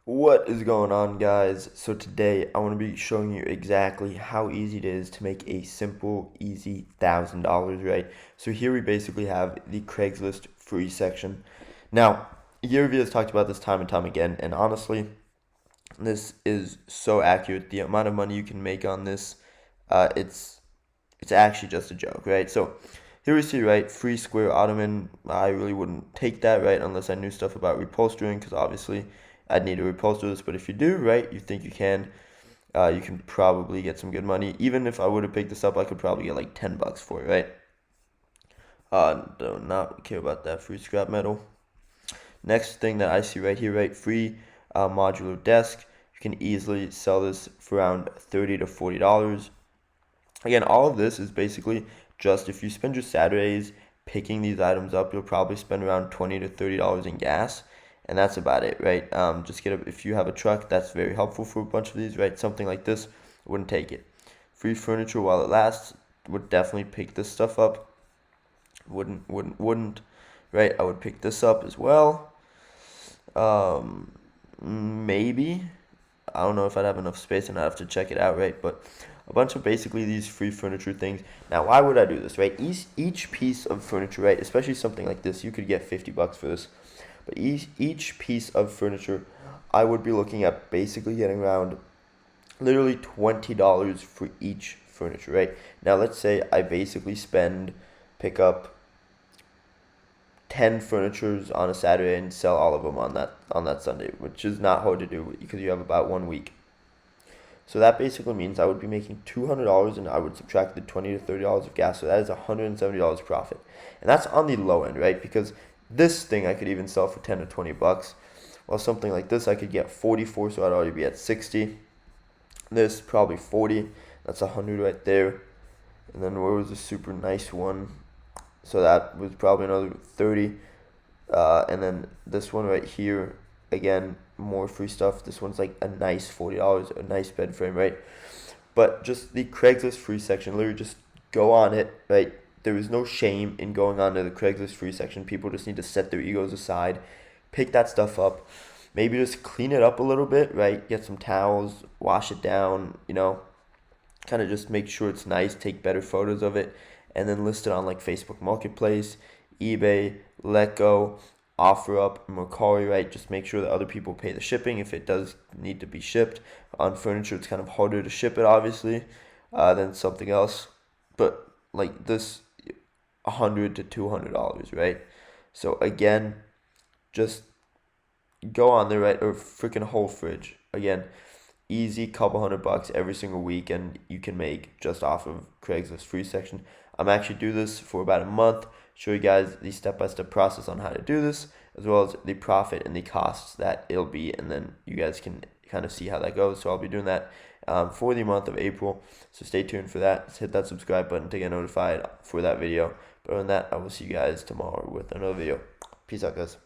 What is going on, guys? So today I want to be showing you exactly how easy it is to make a simple, easy $1,000, right? So here we basically have the Craigslist free section. Now, Gary has talked about this time and time again, and honestly, this is so accurate. The amount of money you can make on this, it's actually just a joke, right? So here we see, right, free square ottoman. I really wouldn't take that, right, unless I knew stuff about reupholstering, because obviously I'd need to reupholster this. But if you do, right, you think you can probably get some good money. Even if I would have picked this up, I could probably get like $10 for it, right? Do not care about that free scrap metal. Next thing that I see right here, right, free modular desk. You can easily sell this for around $30 to $40. Again, all of this is basically just if you spend your Saturdays picking these items up, you'll probably spend around $20 to $30 in gas, and that's about it, right? Just if you have a truck, that's very helpful for a bunch of these, right? Something like this, wouldn't take it. Free furniture while it lasts, would definitely pick this stuff up. Wouldn't, right? I would pick this up as well. Maybe. I don't know if I'd have enough space and I'd have to check it out, right? But a bunch of basically these free furniture things. Now, why would I do this, right? Each piece of furniture, right, especially something like this, you could get $50 for this. But each piece of furniture, I would be looking at basically getting around literally $20 for each furniture, right? Now, let's say I basically pick up 10 furnitures on a Saturday and sell all of them on that Sunday, which is not hard to do because you have about 1 week. So that basically means I would be making $200 and I would subtract the $20 to $30 of gas, so that is $170 profit. And that's on the low end, right? Because this thing I could even sell for 10 to 20 bucks. While something like this I could get 44, so I'd already be at 60. This probably 40. That's 100 right there. And then where was a super nice one? So that was probably another 30. And then this one right here, again, more free stuff. This one's like a nice $40, a nice bed frame, right? But just the Craigslist free section, literally just go on it, right? There is no shame in going on to the Craigslist free section. People just need to set their egos aside, pick that stuff up, maybe just clean it up a little bit, right? Get some towels, wash it down, kind of just make sure it's nice, take better photos of it, and then list it on like Facebook Marketplace, eBay, Letgo, OfferUp, Mercari, right? Just make sure that other people pay the shipping if it does need to be shipped. On furniture, it's kind of harder to ship it, obviously, than something else. But like this, $100 to $200, right? So again, just go on there, right? Or freaking whole fridge. Again, easy couple $100 every single week, and you can make just off of Craigslist free section. I'm actually do this for about a month, show you guys the step-by-step process on how to do this, as well as the profit and the costs that it'll be, and then you guys can kind of see how that goes. So I'll be doing that for the month of April, so stay tuned for that. Just hit that subscribe button to get notified for that video. But other than that, I will see you guys tomorrow with another video. Peace out, guys.